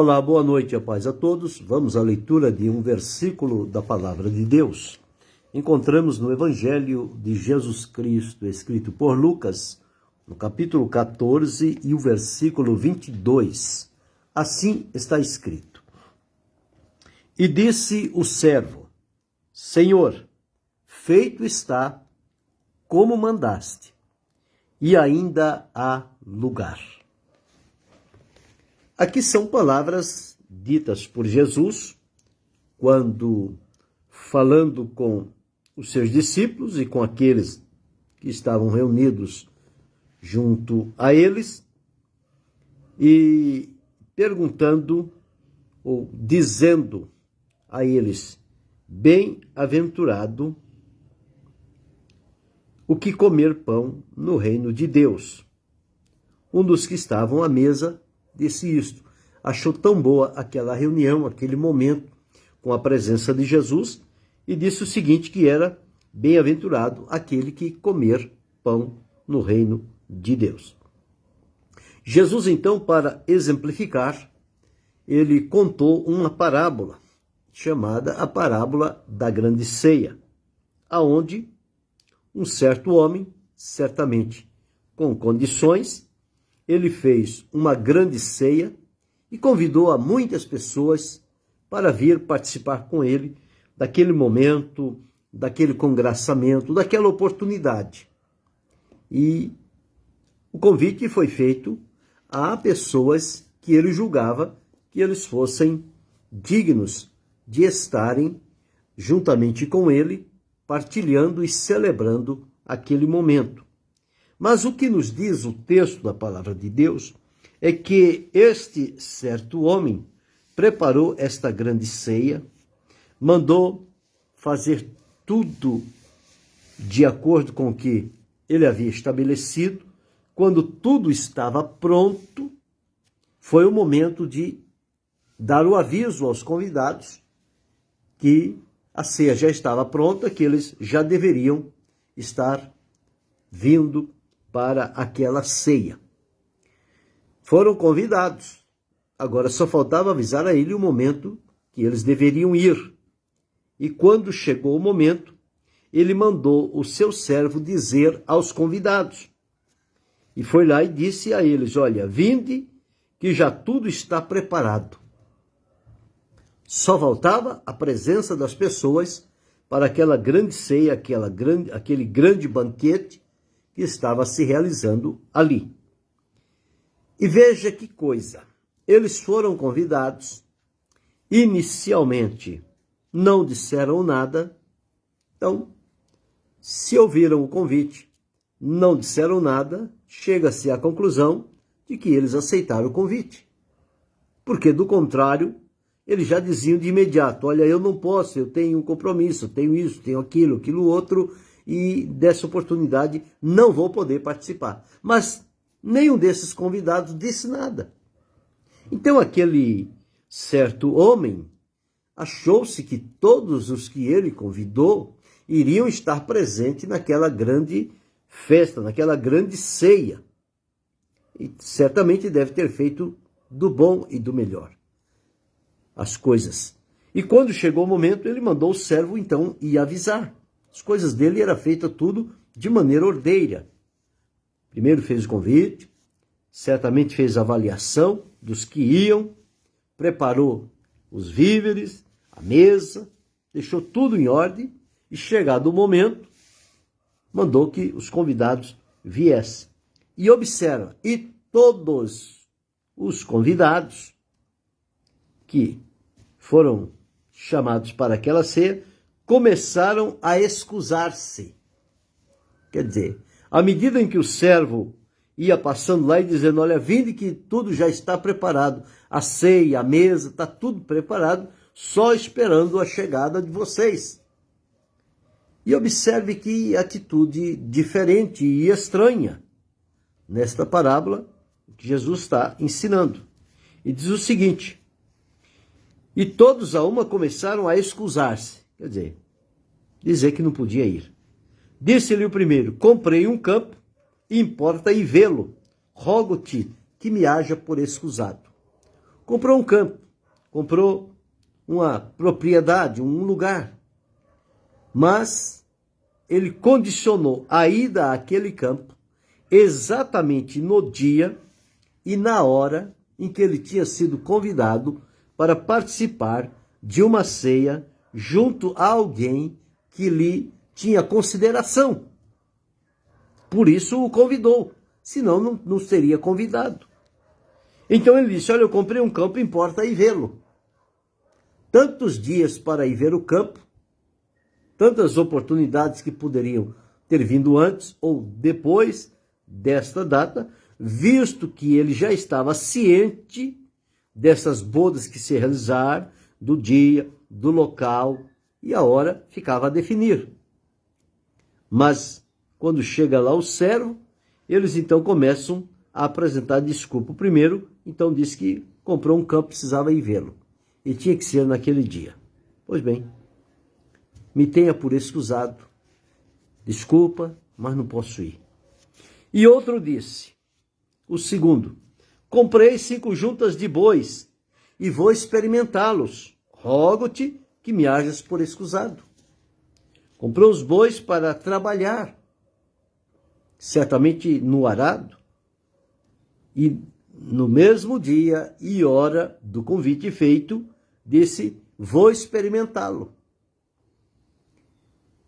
Olá, boa noite, a paz a todos. Vamos à leitura de um versículo da Palavra de Deus. Encontramos no Evangelho de Jesus Cristo, escrito por Lucas, no capítulo 14 e o versículo 22. Assim está escrito: E disse o servo: Senhor, feito está como mandaste, e ainda há lugar. Aqui são palavras ditas por Jesus, quando falando com os seus discípulos e com aqueles que estavam reunidos junto a eles, e perguntando ou dizendo a eles: bem-aventurado o que comer pão no reino de Deus. Um dos que estavam à mesa disse isto. Achou tão boa aquela reunião, aquele momento, com a presença de Jesus, e disse o seguinte, que era bem-aventurado aquele que comer pão no reino de Deus. Jesus, então, para exemplificar, ele contou uma parábola, chamada a parábola da grande ceia, aonde um certo homem, certamente com condições, ele fez uma grande ceia e convidou a muitas pessoas para vir participar com ele daquele momento, daquele congraçamento, daquela oportunidade. E o convite foi feito a pessoas que ele julgava que eles fossem dignos de estarem juntamente com ele, partilhando e celebrando aquele momento. Mas o que nos diz o texto da palavra de Deus é que este certo homem preparou esta grande ceia, mandou fazer tudo de acordo com o que ele havia estabelecido. Quando tudo estava pronto, foi o momento de dar o aviso aos convidados que a ceia já estava pronta, que eles já deveriam estar vindo para aquela ceia. Foram convidados. Agora só faltava avisar a ele o momento que eles deveriam ir. E quando chegou o momento, ele mandou o seu servo dizer aos convidados. E foi lá e disse a eles: olha, vinde, que já tudo está preparado. Só faltava a presença das pessoas para aquela grande ceia, aquele grande banquete que estava se realizando ali. E veja que coisa, eles foram convidados, inicialmente não disseram nada, então, se ouviram o convite, não disseram nada, chega-se à conclusão de que eles aceitaram o convite. Porque, do contrário, eles já diziam de imediato: olha, eu não posso, eu tenho um compromisso, eu tenho isso, tenho aquilo outro, e dessa oportunidade não vou poder participar. Mas nenhum desses convidados disse nada. Então aquele certo homem achou-se que todos os que ele convidou iriam estar presentes naquela grande festa, naquela grande ceia. E certamente deve ter feito do bom e do melhor as coisas. E quando chegou o momento, ele mandou o servo então ir avisar. As coisas dele era feita tudo de maneira ordeira. Primeiro fez o convite, certamente fez a avaliação dos que iam, preparou os víveres, a mesa, deixou tudo em ordem e, chegado o momento, mandou que os convidados viessem. E observa, e todos os convidados que foram chamados para aquela ceia começaram a excusar-se. Quer dizer, à medida em que o servo ia passando lá e dizendo: olha, vinde que tudo já está preparado, a ceia, a mesa, está tudo preparado, só esperando a chegada de vocês. E observe que atitude diferente e estranha nesta parábola que Jesus está ensinando. E diz o seguinte: e todos a uma começaram a excusar-se. Quer dizer que não podia ir. Disse-lhe o primeiro: comprei um campo, importa ir vê-lo. Rogo-te que me haja por escusado. comprou um campo, comprou uma propriedade, um lugar. Mas ele condicionou a ida àquele campo exatamente no dia e na hora em que ele tinha sido convidado para participar de uma ceia junto a alguém que lhe tinha consideração. Por isso o convidou, senão não seria convidado. Então ele disse, olha, eu comprei um campo, importa ir vê-lo. Tantos dias para ir ver o campo, tantas oportunidades que poderiam ter vindo antes ou depois desta data, visto que ele já estava ciente dessas bodas que se realizar, do dia, do local, e a hora ficava a definir. Mas, quando chega lá o servo, eles então começam a apresentar desculpa. O primeiro, então, disse que comprou um campo, precisava ir vê-lo, e tinha que ser naquele dia. Pois bem, me tenha por excusado, desculpa, mas não posso ir. E outro disse, o segundo, comprei 5 juntas de bois e vou experimentá-los. Rogo-te que me hajas por excusado. Comprou os bois para trabalhar, certamente no arado, e no mesmo dia e hora do convite feito, disse, vou experimentá-lo.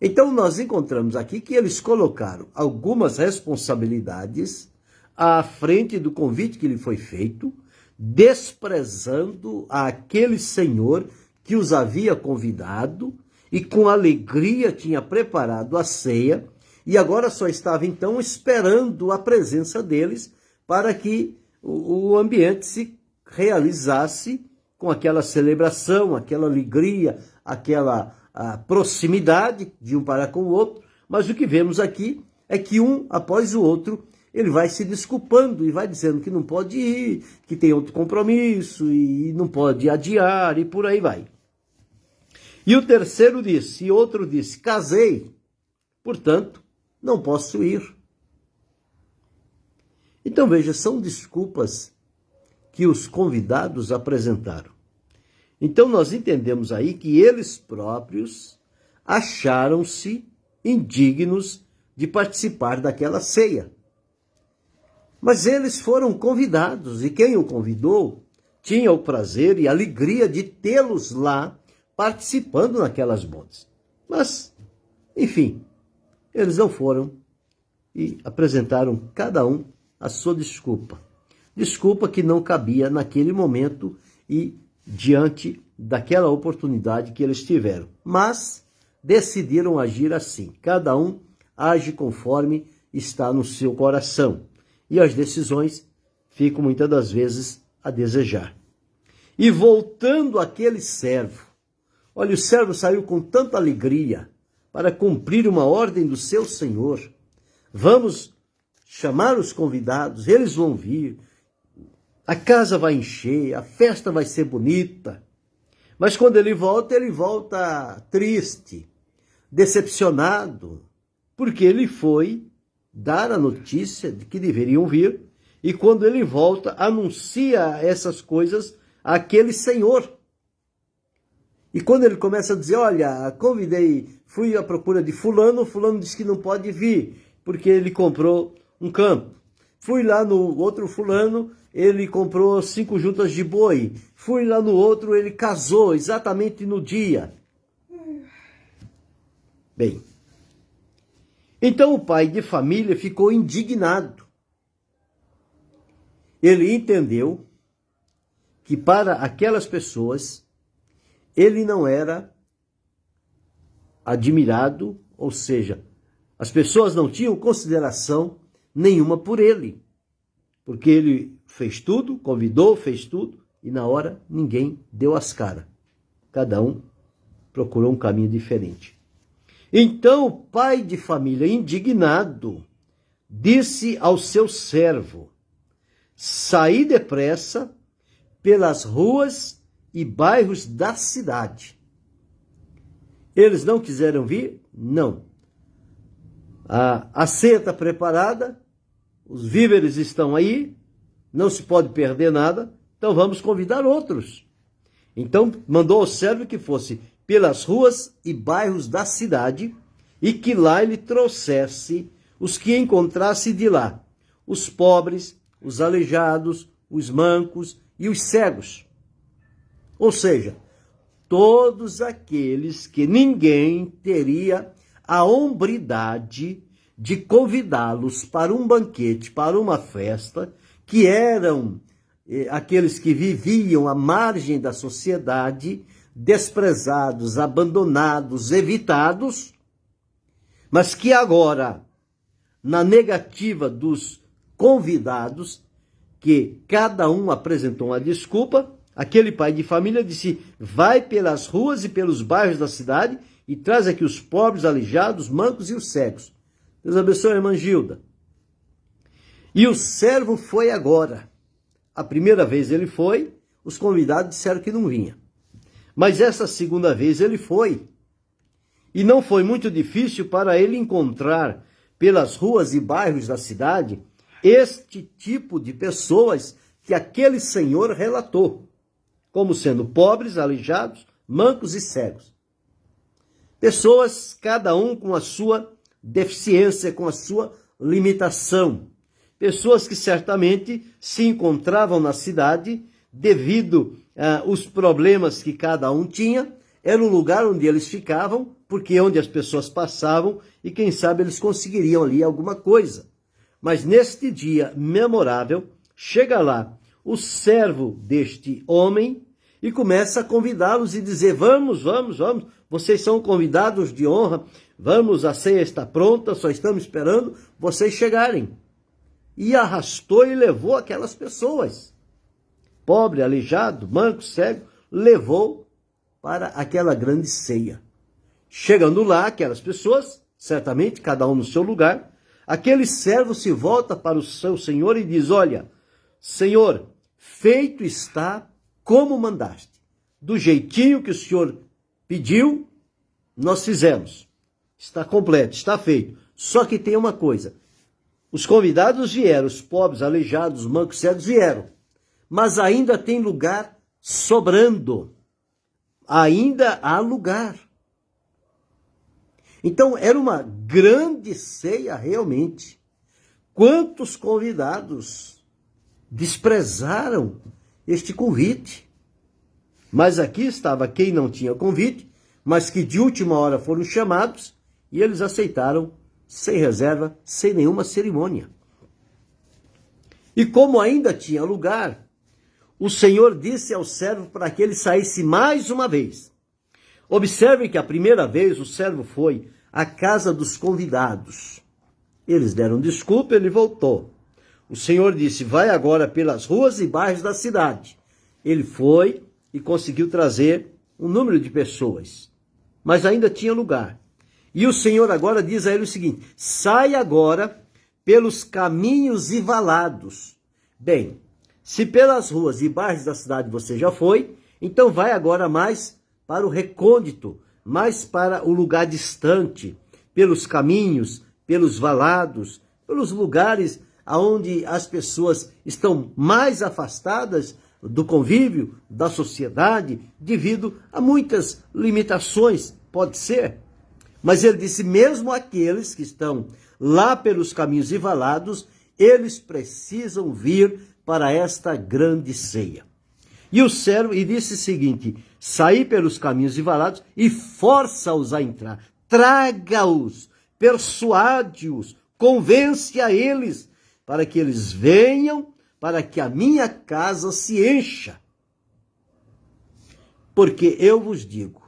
Então nós encontramos aqui que eles colocaram algumas responsabilidades à frente do convite que lhe foi feito, desprezando aquele senhor que os havia convidado e com alegria tinha preparado a ceia, e agora só estava então esperando a presença deles para que o ambiente se realizasse com aquela celebração, aquela alegria, aquela proximidade de um para com o outro. Mas o que vemos aqui é que um após o outro ele vai se desculpando e vai dizendo que não pode ir, que tem outro compromisso e não pode adiar e por aí vai. E o terceiro disse, e outro disse, casei, portanto, não posso ir. Então veja, são desculpas que os convidados apresentaram. Então nós entendemos aí que eles próprios acharam-se indignos de participar daquela ceia. Mas eles foram convidados, e quem o convidou tinha o prazer e a alegria de tê-los lá participando naquelas bodas. Mas, enfim, eles não foram e apresentaram cada um a sua desculpa. Desculpa que não cabia naquele momento e diante daquela oportunidade que eles tiveram. Mas decidiram agir assim. Cada um age conforme está no seu coração. E as decisões ficam muitas das vezes a desejar. E voltando àquele servo, olha, o servo saiu com tanta alegria para cumprir uma ordem do seu senhor. Vamos chamar os convidados, eles vão vir, a casa vai encher, a festa vai ser bonita. Mas quando ele volta triste, decepcionado, porque ele foi dar a notícia de que deveriam vir, e quando ele volta, anuncia essas coisas àquele senhor. E quando ele começa a dizer, olha, convidei, fui à procura de fulano, fulano disse que não pode vir, porque ele comprou um campo. Fui lá no outro fulano, ele comprou 5 juntas de boi. Fui lá no outro, ele casou exatamente no dia. Bem, então o pai de família ficou indignado. Ele entendeu que para aquelas pessoas ele não era admirado, ou seja, as pessoas não tinham consideração nenhuma por ele, porque ele fez tudo, convidou, fez tudo, e na hora ninguém deu as caras. Cada um procurou um caminho diferente. Então o pai de família, indignado, disse ao seu servo, saí depressa pelas ruas e bairros da cidade. Eles não quiseram vir? Não. A ceia está preparada, os víveres estão aí, não se pode perder nada, então vamos convidar outros. Então mandou ao servo que fosse pelas ruas e bairros da cidade e que lá ele trouxesse os que encontrasse de lá, os pobres, os aleijados, os mancos e os cegos. Ou seja, todos aqueles que ninguém teria a hombridade de convidá-los para um banquete, para uma festa, que eram aqueles que viviam à margem da sociedade, desprezados, abandonados, evitados, mas que agora, na negativa dos convidados, que cada um apresentou uma desculpa, aquele pai de família disse: vai pelas ruas e pelos bairros da cidade e traz aqui os pobres, aleijados, mancos e os cegos. Deus abençoe a irmã Gilda. E o servo foi agora. A primeira vez ele foi, os convidados disseram que não vinha. Mas essa segunda vez ele foi. E não foi muito difícil para ele encontrar pelas ruas e bairros da cidade este tipo de pessoas que aquele senhor relatou, como sendo pobres, aleijados, mancos e cegos. Pessoas, cada um com a sua deficiência, com a sua limitação. Pessoas que certamente se encontravam na cidade devido aos problemas que cada um tinha. Era o lugar onde eles ficavam, porque é onde as pessoas passavam e quem sabe eles conseguiriam ali alguma coisa. Mas neste dia memorável, chega lá o servo deste homem e começa a convidá-los e dizer: vamos, vamos, vamos, vocês são convidados de honra, vamos, a ceia está pronta, só estamos esperando vocês chegarem. E arrastou e levou aquelas pessoas, pobre, aleijado, manco, cego, levou para aquela grande ceia. Chegando lá, aquelas pessoas, certamente cada um no seu lugar, aquele servo se volta para o seu senhor e diz: olha, senhor, feito está como mandaste. Do jeitinho que o senhor pediu, nós fizemos. Está completo, está feito. Só que tem uma coisa: os convidados vieram, os pobres, aleijados, mancos, cegos vieram. Mas ainda tem lugar sobrando. Ainda há lugar. Então, era uma grande ceia realmente. Quantos convidados desprezaram este convite? Mas aqui estava quem não tinha convite, mas que de última hora foram chamados e eles aceitaram sem reserva, sem nenhuma cerimônia. E como ainda tinha lugar, o Senhor disse ao servo para que ele saísse mais uma vez. Observe que a primeira vez o servo foi à casa dos convidados. Eles deram desculpa, ele voltou. O Senhor disse: vai agora pelas ruas e bairros da cidade. Ele foi e conseguiu trazer um número de pessoas, mas ainda tinha lugar. E o Senhor agora diz a ele o seguinte: sai agora pelos caminhos e valados. Bem, se pelas ruas e bairros da cidade você já foi, então vai agora mais para o recôndito, mais para o lugar distante, pelos caminhos, pelos valados, pelos lugares onde as pessoas estão mais afastadas do convívio, da sociedade, devido a muitas limitações, pode ser. Mas ele disse: mesmo aqueles que estão lá pelos caminhos e valados, eles precisam vir para esta grande ceia. E o servo disse o seguinte: saí pelos caminhos e valados e força-os a entrar. Traga-os, persuade-os, convence a eles, para que eles venham, para que a minha casa se encha. Porque eu vos digo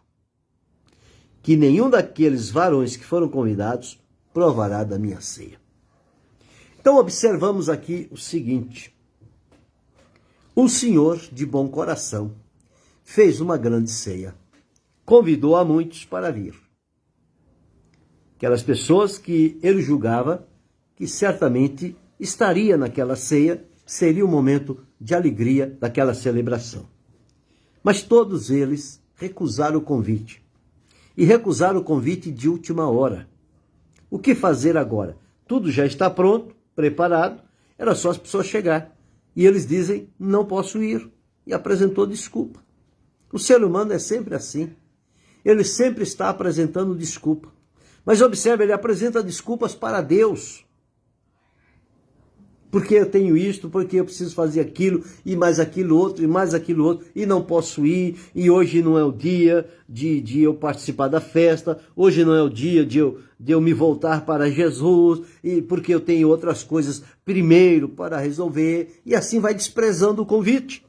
que nenhum daqueles varões que foram convidados provará da minha ceia. Então observamos aqui o seguinte: o Senhor, de bom coração, fez uma grande ceia, convidou a muitos para vir. Aquelas pessoas que ele julgava que certamente estaria naquela ceia, seria um momento de alegria daquela celebração. Mas todos eles recusaram o convite. E recusaram o convite de última hora. O que fazer agora? Tudo já está pronto, preparado, era só as pessoas chegar. E eles dizem: não posso ir, e apresentou desculpa. O ser humano é sempre assim. Ele sempre está apresentando desculpa. Mas observe, ele apresenta desculpas para Deus. Porque eu tenho isto, porque eu preciso fazer aquilo, e mais aquilo outro, e mais aquilo outro, e não posso ir, e hoje não é o dia de eu participar da festa, hoje não é o dia de eu me voltar para Jesus, e porque eu tenho outras coisas primeiro para resolver, e assim vai desprezando o convite.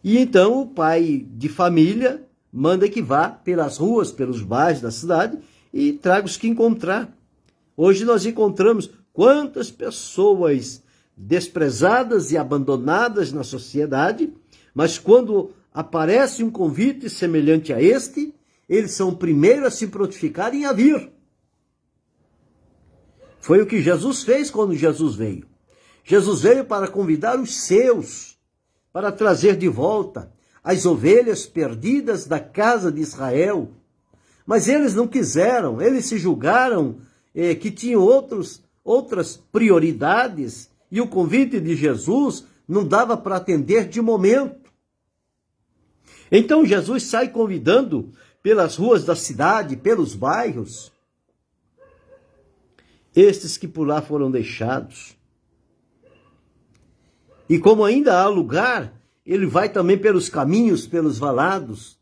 E então o pai de família manda que vá pelas ruas, pelos bairros da cidade, e traga os que encontrar. Hoje nós encontramos quantas pessoas desprezadas e abandonadas na sociedade, mas quando aparece um convite semelhante a este, eles são primeiros a se prontificarem a vir. Foi o que Jesus fez quando Jesus veio. Jesus veio para convidar os seus, para trazer de volta as ovelhas perdidas da casa de Israel. Mas eles não quiseram, eles se julgaram que tinham outras prioridades, e o convite de Jesus não dava para atender de momento. Então Jesus sai convidando pelas ruas da cidade, pelos bairros, estes que por lá foram deixados. E como ainda há lugar, ele vai também pelos caminhos, pelos valados.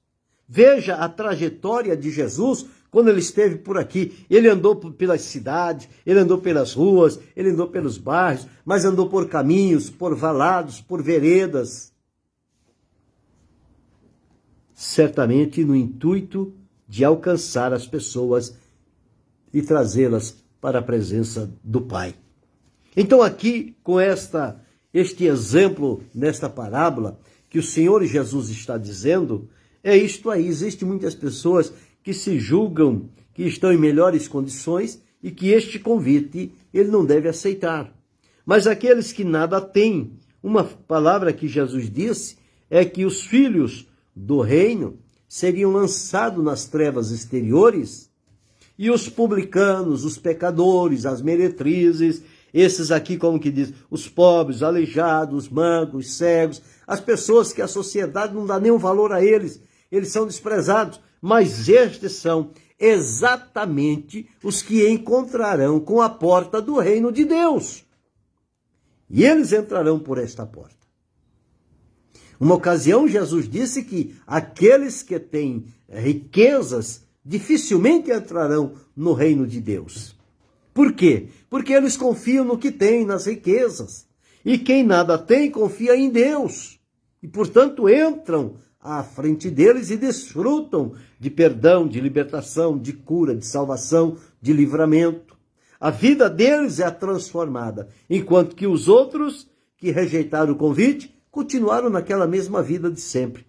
Veja a trajetória de Jesus quando ele esteve por aqui. Ele andou pelas cidades, ele andou pelas ruas, ele andou pelos bairros, mas andou por caminhos, por valados, por veredas. Certamente no intuito de alcançar as pessoas e trazê-las para a presença do Pai. Então aqui, com este exemplo, nesta parábola, que o Senhor Jesus está dizendo, é isto aí. Existem muitas pessoas que se julgam que estão em melhores condições e que este convite ele não deve aceitar. Mas aqueles que nada têm, uma palavra que Jesus disse é que os filhos do reino seriam lançados nas trevas exteriores e os publicanos, os pecadores, as meretrizes, esses aqui, como que diz, os pobres, aleijados, mancos, cegos, as pessoas que a sociedade não dá nenhum valor a eles, eles são desprezados, mas estes são exatamente os que encontrarão com a porta do reino de Deus. E eles entrarão por esta porta. Uma ocasião, Jesus disse que aqueles que têm riquezas dificilmente entrarão no reino de Deus. Por quê? Porque eles confiam no que têm, nas riquezas. E quem nada tem, confia em Deus. E, portanto, entram à frente deles e desfrutam de perdão, de libertação, de cura, de salvação, de livramento. A vida deles é transformada, enquanto que os outros que rejeitaram o convite continuaram naquela mesma vida de sempre.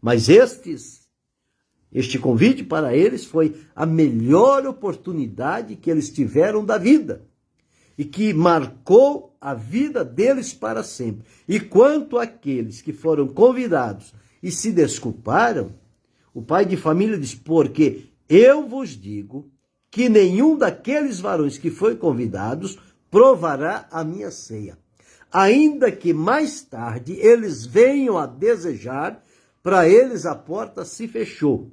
Mas este convite para eles foi a melhor oportunidade que eles tiveram da vida e que marcou a vida deles para sempre. E quanto àqueles que foram convidados e se desculparam, o pai de família diz: porque eu vos digo que nenhum daqueles varões que foram convidados provará a minha ceia, ainda que mais tarde eles venham a desejar, para eles a porta se fechou,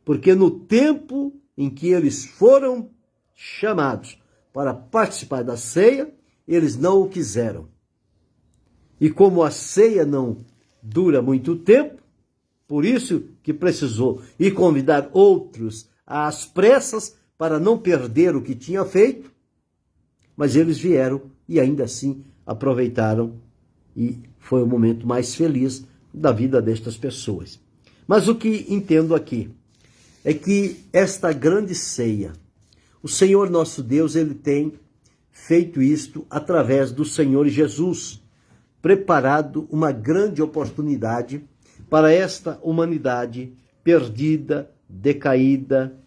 porque no tempo em que eles foram chamados para participar da ceia, eles não o quiseram. E como a ceia não dura muito tempo, por isso que precisou ir convidar outros às pressas para não perder o que tinha feito, mas eles vieram e ainda assim aproveitaram e foi o momento mais feliz da vida destas pessoas. Mas o que entendo aqui é que esta grande ceia, o Senhor nosso Deus, ele tem feito isto através do Senhor Jesus, preparado uma grande oportunidade para esta humanidade perdida, decaída,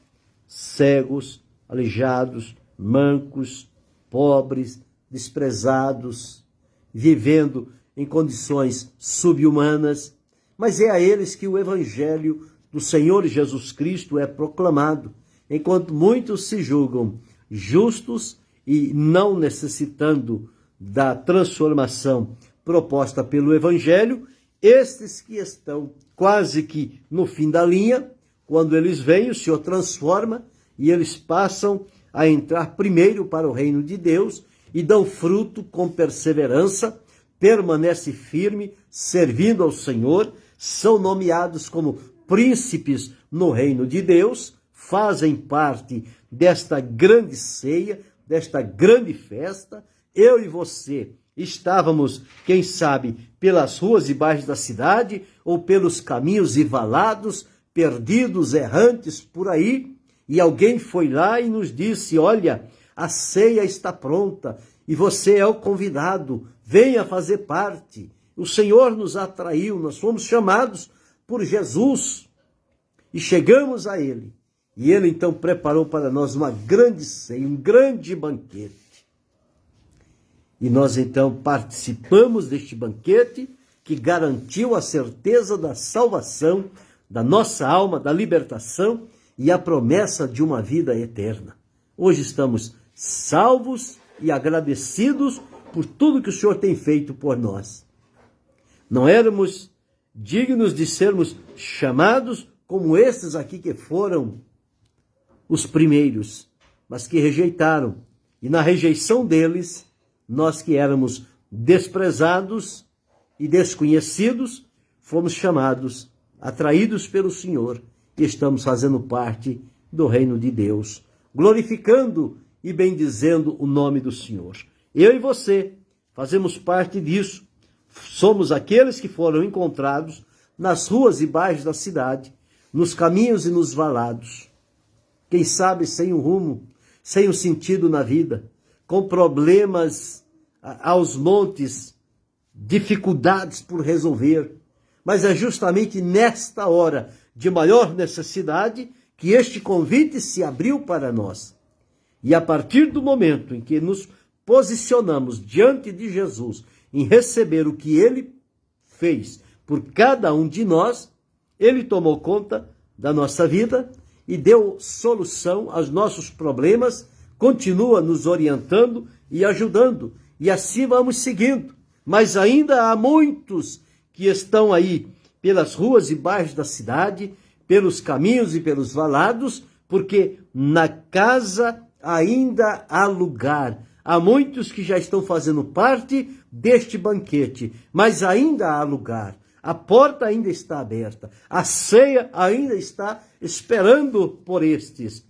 cegos, aleijados, mancos, pobres, desprezados, vivendo em condições subhumanas, mas é a eles que o Evangelho do Senhor Jesus Cristo é proclamado, enquanto muitos se julgam justos e não necessitando da transformação proposta pelo Evangelho, estes que estão quase que no fim da linha, quando eles vêm, o Senhor transforma e eles passam a entrar primeiro para o reino de Deus e dão fruto com perseverança, permanece firme, servindo ao Senhor, são nomeados como príncipes no reino de Deus, fazem parte desta grande ceia, desta grande festa. Eu e você estávamos, quem sabe, pelas ruas e bairros da cidade, ou pelos caminhos e valados, perdidos, errantes por aí, e alguém foi lá e nos disse: olha, a ceia está pronta, e você é o convidado, venha fazer parte. O Senhor nos atraiu, nós fomos chamados por Jesus, e chegamos a Ele. E Ele então preparou para nós uma grande ceia, um grande banquete. E nós então participamos deste banquete que garantiu a certeza da salvação da nossa alma, da libertação e a promessa de uma vida eterna. Hoje estamos salvos e agradecidos por tudo que o Senhor tem feito por nós. Não éramos dignos de sermos chamados como estes aqui que foram os primeiros, mas que rejeitaram. E na rejeição deles, nós que éramos desprezados e desconhecidos, fomos chamados, atraídos pelo Senhor, e estamos fazendo parte do reino de Deus, glorificando e bendizendo o nome do Senhor. Eu e você fazemos parte disso. Somos aqueles que foram encontrados nas ruas e bairros da cidade, nos caminhos e nos valados. Quem sabe sem um rumo, sem um sentido na vida, com problemas aos montes, dificuldades por resolver. Mas é justamente nesta hora de maior necessidade que este convite se abriu para nós. E a partir do momento em que nos posicionamos diante de Jesus, em receber o que Ele fez por cada um de nós, Ele tomou conta da nossa vida e deu solução aos nossos problemas, continua nos orientando e ajudando, e assim vamos seguindo. Mas ainda há muitos que estão aí pelas ruas e bairros da cidade, pelos caminhos e pelos valados, porque na casa ainda há lugar. Há muitos que já estão fazendo parte deste banquete, mas ainda há lugar. A porta ainda está aberta. A ceia ainda está esperando por estes.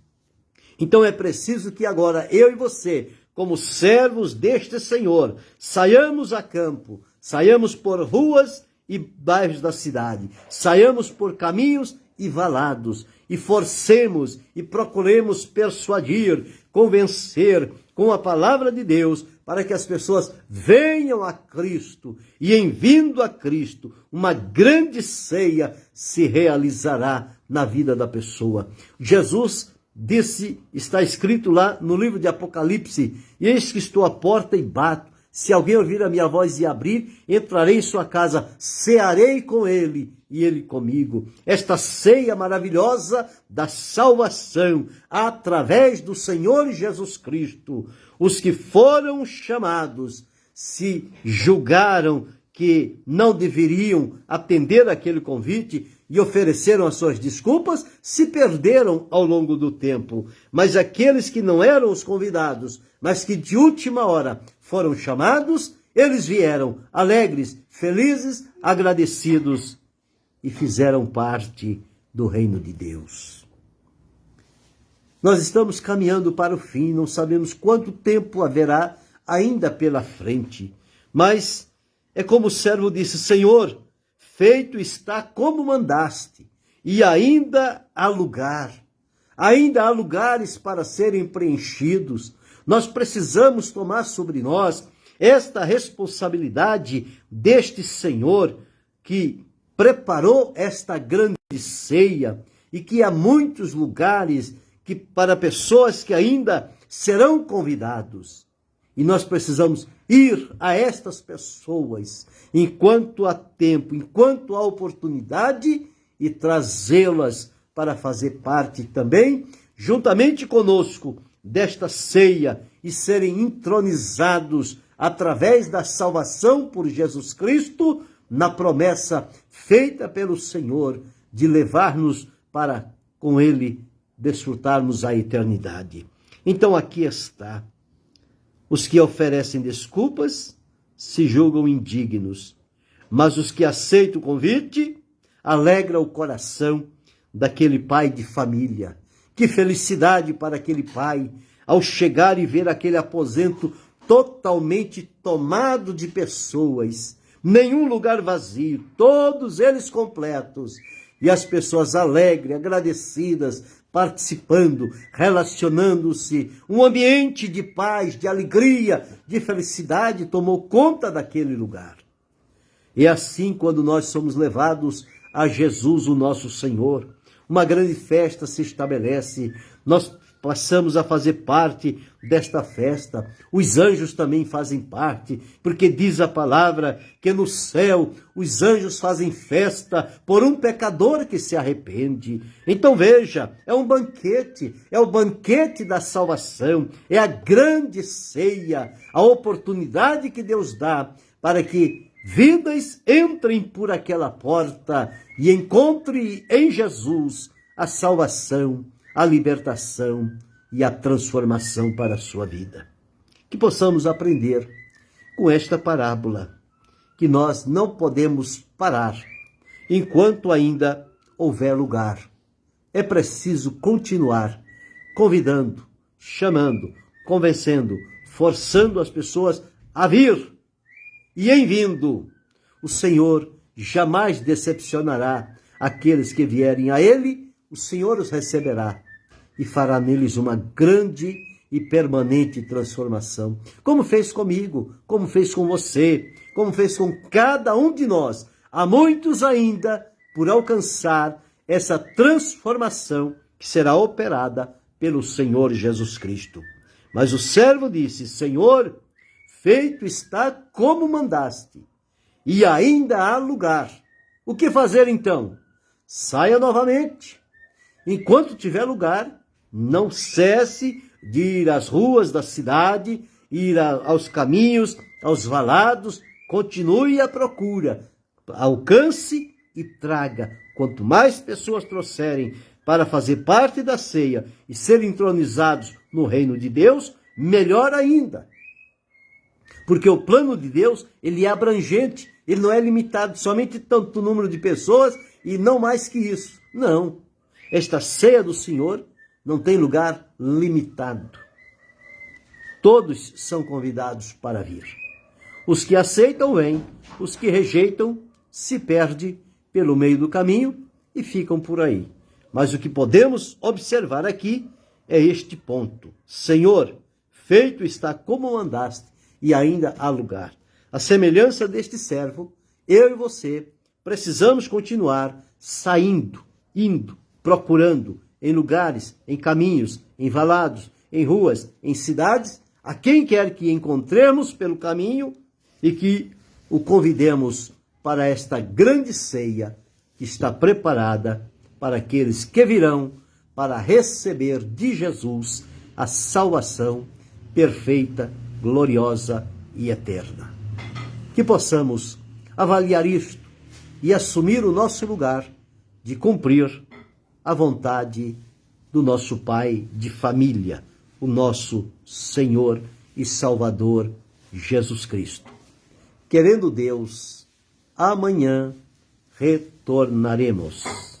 Então é preciso que agora eu e você, como servos deste Senhor, saiamos a campo, saiamos por ruas e bairros da cidade, saiamos por caminhos e valados, e forcemos e procuremos persuadir, convencer com a palavra de Deus, para que as pessoas venham a Cristo, e em vindo a Cristo, uma grande ceia se realizará na vida da pessoa. Jesus disse, está escrito lá no livro de Apocalipse: eis que estou à porta e bato. Se alguém ouvir a minha voz e abrir, entrarei em sua casa, cearei com ele e ele comigo. Esta ceia maravilhosa da salvação, através do Senhor Jesus Cristo. Os que foram chamados se julgaram que não deveriam atender aquele convite e ofereceram as suas desculpas, se perderam ao longo do tempo. Mas aqueles que não eram os convidados, mas que de última hora foram chamados, eles vieram alegres, felizes, agradecidos e fizeram parte do reino de Deus. Nós estamos caminhando para o fim, não sabemos quanto tempo haverá ainda pela frente, mas é como o servo disse: Senhor, feito está como mandaste, e ainda há lugar, ainda há lugares para serem preenchidos. Nós precisamos tomar sobre nós esta responsabilidade deste Senhor que preparou esta grande ceia e que há muitos lugares que para pessoas que ainda serão convidados. E nós precisamos ir a estas pessoas enquanto há tempo, enquanto há oportunidade, e trazê-las para fazer parte também, juntamente conosco, desta ceia e serem entronizados através da salvação por Jesus Cristo na promessa feita pelo Senhor de levar-nos para, com Ele, desfrutarmos a eternidade. Então aqui está. Os que oferecem desculpas se julgam indignos, mas os que aceitam o convite alegra o coração daquele pai de família. Que felicidade para aquele pai ao chegar e ver aquele aposento totalmente tomado de pessoas, nenhum lugar vazio, todos eles completos, e as pessoas alegres, agradecidas, participando, relacionando-se. Um ambiente de paz, de alegria, de felicidade tomou conta daquele lugar. E assim, quando nós somos levados a Jesus, o nosso Senhor, uma grande festa se estabelece, nós passamos a fazer parte desta festa. Os anjos também fazem parte, porque diz a palavra que no céu os anjos fazem festa por um pecador que se arrepende. Então veja, é um banquete, é o banquete da salvação, é a grande ceia, a oportunidade que Deus dá para que vidas entrem por aquela porta e encontrem em Jesus a salvação, a libertação e a transformação para a sua vida. Que possamos aprender com esta parábola que nós não podemos parar enquanto ainda houver lugar. É preciso continuar convidando, chamando, convencendo, forçando as pessoas a vir. E em vindo, o Senhor jamais decepcionará aqueles que vierem a Ele, o Senhor os receberá e fará neles uma grande e permanente transformação. Como fez comigo, como fez com você, como fez com cada um de nós. Há muitos ainda por alcançar essa transformação que será operada pelo Senhor Jesus Cristo. Mas o servo disse: Senhor, feito está como mandaste, e ainda há lugar. O que fazer então? Saia novamente. Enquanto tiver lugar, não cesse de ir às ruas da cidade, ir aos caminhos, aos valados, continue a procura, alcance e traga. Quanto mais pessoas trouxerem para fazer parte da ceia e serem entronizados no reino de Deus, melhor ainda. Porque o plano de Deus, ele é abrangente, ele não é limitado somente tanto número de pessoas e não mais que isso. Não. Esta ceia do Senhor não tem lugar limitado. Todos são convidados para vir. Os que aceitam vêm, os que rejeitam se perdem pelo meio do caminho e ficam por aí. Mas o que podemos observar aqui é este ponto. Senhor, feito está como mandaste, e ainda há lugar. A semelhança deste servo, eu e você precisamos continuar saindo, indo, procurando em lugares, em caminhos, em valados, em ruas, em cidades, a quem quer que encontremos pelo caminho e que o convidemos para esta grande ceia que está preparada para aqueles que virão para receber de Jesus a salvação perfeita, gloriosa e eterna. Que possamos avaliar isto e assumir o nosso lugar de cumprir a vontade do nosso Pai de família, o nosso Senhor e Salvador Jesus Cristo. Querendo Deus, amanhã retornaremos.